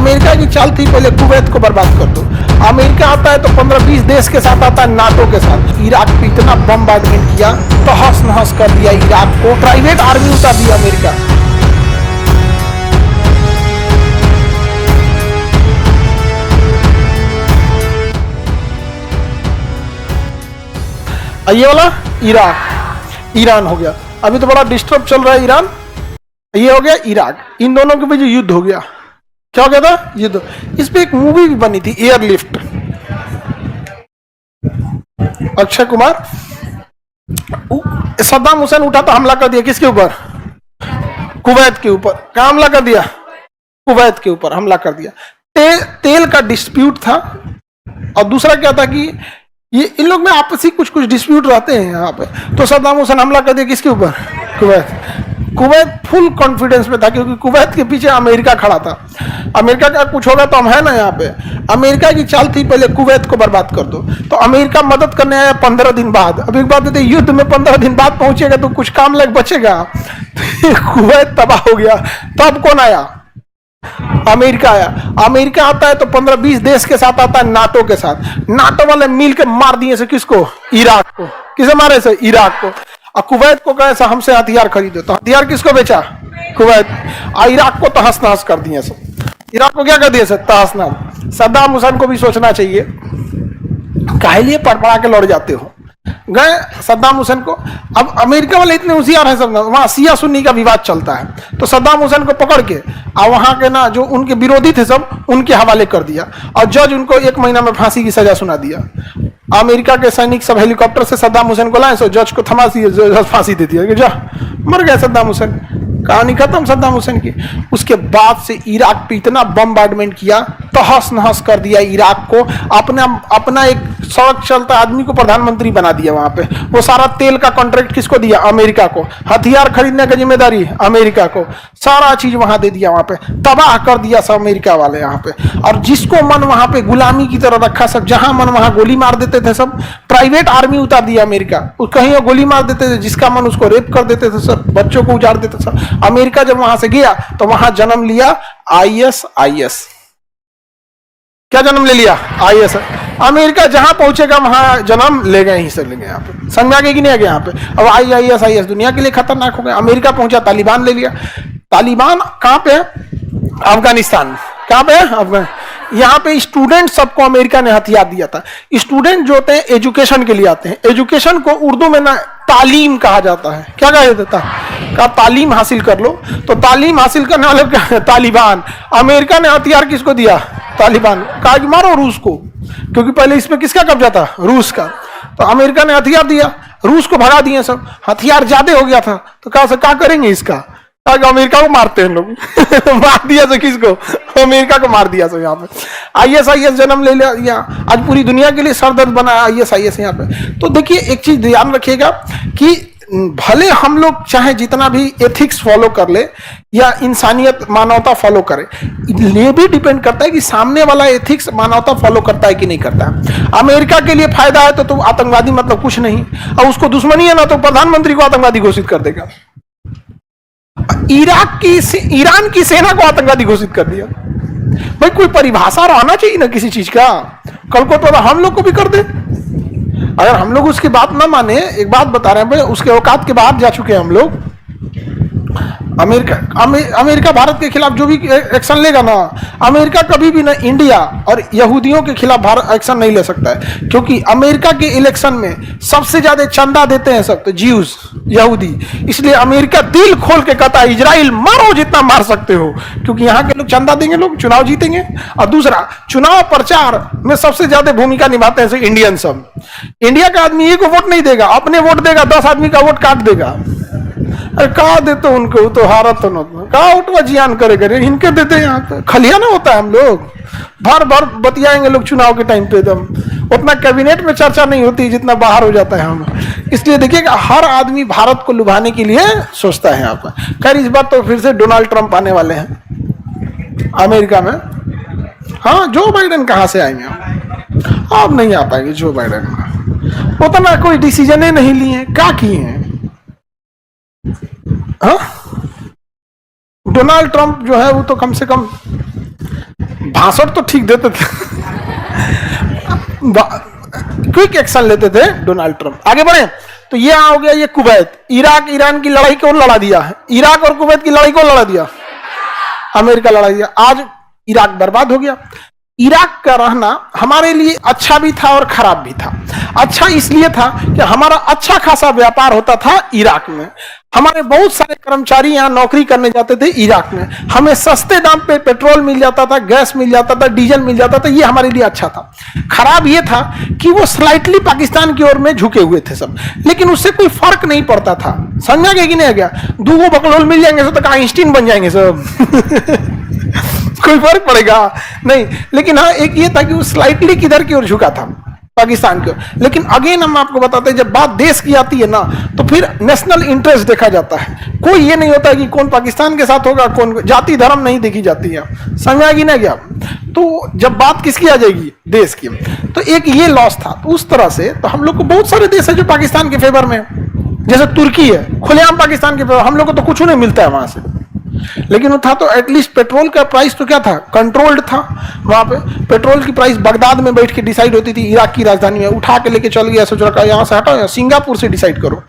America की चाल थी पहले कुवैत को बर्बाद कर दो। अमेरिका आता है तो 15-20 देश के साथ आता है, नाटो के साथ। इराक पे इतना बमबार्डमेंट किया, तहस नहस कर दिया इराक को, प्राइवेट आर्मी उतार दिया अमेरिका। ये वाला इराक, ईरान हो गया। अभी तो बड़ा डिस्टर्ब चल रहा है ईरान। ये हो गया इराक, इन दोनों के बीच युद्ध हो गया। क्या हो गया था? युद्ध। इस पे एक मूवी भी बनी थी, एयरलिफ्ट। अक्षय कुमार, सद्दाम हुसैन उठा तो हमला कर दिया किसके ऊपर? कुवैत के ऊपर। क्या हमला कर दिया? कुवैत के ऊपर हमला कर दिया। तेल का डिस्प्यूट था, और दूसरा क्या था कि ये इन लोग में आपसी कुछ कुछ डिस्प्यूट रहते हैं यहाँ पे। तो सद्दाम हुसैन हमला कर दिया किसके ऊपर? कुवैत। कुवैत फुल कॉन्फिडेंस में था, क्योंकि कुवैत के पीछे अमेरिका खड़ा था। अमेरिका का कुछ होगा तो हम है ना यहाँ पे। अमेरिका की चाल थी पहले कुवैत को बर्बाद कर दो, तो अमेरिका मदद करने आया 15 दिन बाद। अब एक बात देते, युद्ध में 15 दिन बाद पहुंचेगा तो कुछ काम लग बचेगा। कुवैत तबाह हो गया। तब कौन आया? अमेरिका आया। अमेरिका आता है तो 15-20 देश के साथ आता है, नाटो के साथ। नाटो वाले मिल के मार दिए से किसको? इराक को। किसे मारे से? इराक को। और कुवैत को कहे हमसे हथियार खरीदो, तो हथियार किसको बेचा? कुवैत। और इराक को तहस नहस कर दिए सब। इराक को क्या कर दिया सर? तहस नहस। सद्दाम हुसैन को भी सोचना चाहिए, काहे लिए पड़पड़ा के लड़ जाते हो? गए सद्दाम हुसैन को। अब अमेरिका वाले इतने होशियार हैं सब ना, वहां सिया सुन्नी का विवाद चलता है, तो सद्दाम हुसैन को पकड़ के और वहां के ना जो उनके विरोधी थे सब उनके हवाले कर दिया, और जज उनको 1 महीना में फांसी की सजा सुना दिया। अमेरिका के सैनिक सब हेलीकॉप्टर से सद्दाम हुसैन को लाए, सो जज को थमा दिया, फांसी दे दिया कि जा, मर गए सद्दाम हुसैन। कहानी खत्म सद्दाम हुसैन की। उसके बाद से इराक पे इतना बमबार्डमेंट किया, तहस नहस कर दिया इराक को। अपना एक सड़क चलता आदमी को प्रधानमंत्री बना दिया वहां पे। वो सारा तेल का कॉन्ट्रैक्ट किसको दिया? अमेरिका को। हथियार खरीदने की जिम्मेदारी अमेरिका को। सारा चीज वहां दे दिया, वहां पे तबाह कर दिया सब अमेरिका वाले यहाँ पे। और जिसको मन वहां पे गुलामी की तरह रखा सब, जहां मन वहां गोली मार देते थे सब। प्राइवेट आर्मी उतार दिया अमेरिका। कहीं वो गोली मार देते थे, जिसका मन उसको रेप कर देते थे सब, बच्चों को उजाड़ देते सब। अमेरिका जब वहां से गया तो वहां जन्म लिया ISIS। क्या जन्म ले लिया? IS। अमेरिका जहां पहुंचेगा वहां जन्म लेगा, यहीं से लेंगे। यहाँ पे समझ में आ गया कि नहीं आ गया? यहाँ पे अब ISIS दुनिया के लिए खतरनाक हो गया। अमेरिका पहुंचा, तालिबान ले लिया। तालिबान कहां पे है? अफगानिस्तान। कहां पे है? यहाँ पे स्टूडेंट सबको अमेरिका ने हथियार दिया था। स्टूडेंट जो होते हैं एजुकेशन के लिए आते हैं। एजुकेशन को उर्दू में ना तालीम कहा जाता है। क्या कहा जाता है? कहा तालीम हासिल कर लो। तो तालीम हासिल करने वाले क्या है? तालिबान। अमेरिका ने हथियार किसको दिया? तालिबान। कहा कि मारो रूस को, क्योंकि पहले इसमें किसका कब्जा था? रूस का। तो अमेरिका ने हथियार दिया, रूस को भगा दिए सब। हथियार ज्यादा हो गया था, तो कहा से क्या करेंगे इसका? अमेरिका को मारते हैं लोग। मार दिया तो किसको? अमेरिका को मार दिया। सब यहाँ पे ISIS जन्म ले लिया। आज पूरी दुनिया के लिए सरदर्द बना ISIS यहाँ पे। तो देखिए एक चीज ध्यान रखिएगा कि भले हम लोग चाहे जितना भी एथिक्स फॉलो कर ले या इंसानियत मानवता फॉलो करे, ये भी डिपेंड करता है कि सामने वाला एथिक्स मानवता फॉलो करता है कि नहीं करता है। अमेरिका के लिए फायदा है तो आतंकवादी मतलब कुछ नहीं, और उसको दुश्मनी है ना तो प्रधानमंत्री को आतंकवादी घोषित कर देगा। ईरान की सेना को आतंकवादी घोषित कर दिया। भाई कोई परिभाषा रहना चाहिए ना किसी चीज का। कल को तो हम लोग को भी कर दे। अगर हम लोग उसकी बात ना माने, एक बात बता रहे हैं भाई, उसके औकात के बाहर जा चुके हैं हम लोग। अमेरिका भारत के खिलाफ जो भी एक्शन लेगा ना, अमेरिका कभी भी ना इंडिया और यहूदियों के खिलाफ भारत एक्शन नहीं ले सकता है, क्योंकि अमेरिका के इलेक्शन में सबसे ज्यादा चंदा देते हैं सब तो ज्यूज, यहूदी। इसलिए अमेरिका दिल खोल के कहता है इजराइल मारो जितना मार सकते हो, क्योंकि यहाँ के लोग चंदा देंगे, लोग चुनाव जीतेंगे। और दूसरा, चुनाव प्रचार में सबसे ज्यादा भूमिका निभाते हैं इंडियन सब। इंडिया का आदमी एक वोट नहीं देगा, अपने वोट देगा, 10 आदमी का वोट काट देगा। अरे कहा देते उनको, तो हारत तो कहा उठवा जियान करे करे, इनके देते यहाँ पे खलिया ना होता है। हम लोग भर भर बतियाएंगे लोग चुनाव के टाइम पे, एकदम उतना कैबिनेट में चर्चा नहीं होती जितना बाहर हो जाता है हम। इसलिए देखिएगा हर आदमी भारत को लुभाने के लिए सोचता है यहाँ पर। खैर इस बार तो फिर से डोनाल्ड ट्रंप आने वाले हैं अमेरिका में। हाँ, जो बाइडेन कहाँ से आएंगे? अब नहीं आ पाएंगे जो बाइडेन, उतना कोई डिसीजन नहीं लिए, क्या किए हैं? हाँ, डोनाल्ड ट्रंप जो है वो तो कम से कम भाषण तो ठीक देते थे, क्विक एक्शन लेते थे डोनाल्ड ट्रंप। आगे बढ़े तो ये हो गया ये कुवैत। इराक ईरान की लड़ाई कौन लड़ा दिया है? इराक और कुवैत की लड़ाई कौन लड़ा दिया? अमेरिका लड़ा दिया। आज इराक बर्बाद हो गया। इराक का रहना हमारे लिए अच्छा भी था और खराब भी था। अच्छा इसलिए था कि हमारा अच्छा खासा व्यापार होता था इराक में, हमारे बहुत सारे कर्मचारी यहाँ नौकरी करने जाते थे इराक में, हमें सस्ते दाम पे पेट्रोल मिल जाता था, गैस मिल जाता था, डीजल मिल जाता था, ये हमारे लिए अच्छा था। खराब ये था कि वो स्लाइटली पाकिस्तान की ओर में झुके हुए थे सब, लेकिन उससे कोई फर्क नहीं पड़ता था। समझा गया कि नहीं? गया दूगो बकलोल मिल जाएंगे तो आइंस्टीन बन जाएंगे सब कोई फर्क पड़ेगा नहीं। लेकिन हाँ एक ये था कि वो स्लाइटली किधर की ओर झुका था, पाकिस्तान की ओर। लेकिन अगेन हम आपको बताते हैं जब बात देश की आती है ना तो फिर नेशनल इंटरेस्ट देखा जाता है। कोई ये नहीं होता कि कौन पाकिस्तान के साथ होगा, कौन जाति धर्म नहीं देखी जाती है। समझा कि नहीं? गया तो जब बात किसकी आ जाएगी? देश की। तो एक ये लॉस था। तो उस तरह से तो हम लोग को बहुत सारे देश है जो पाकिस्तान के फेवर में, जैसे तुर्की है खुलेआम पाकिस्तान के फेवर, हम लोग को तो कुछ नहीं मिलता है वहां से। लेकिन वो था तो एटलीस्ट पेट्रोल का प्राइस तो क्या था? कंट्रोल्ड था। वहां पे पेट्रोल की प्राइस बगदाद में बैठ के डिसाइड होती थी, इराक की राजधानी में उठा के लेके चल गया, सोच रखा यहाँ से हटाओ, सिंगापुर से डिसाइड करो।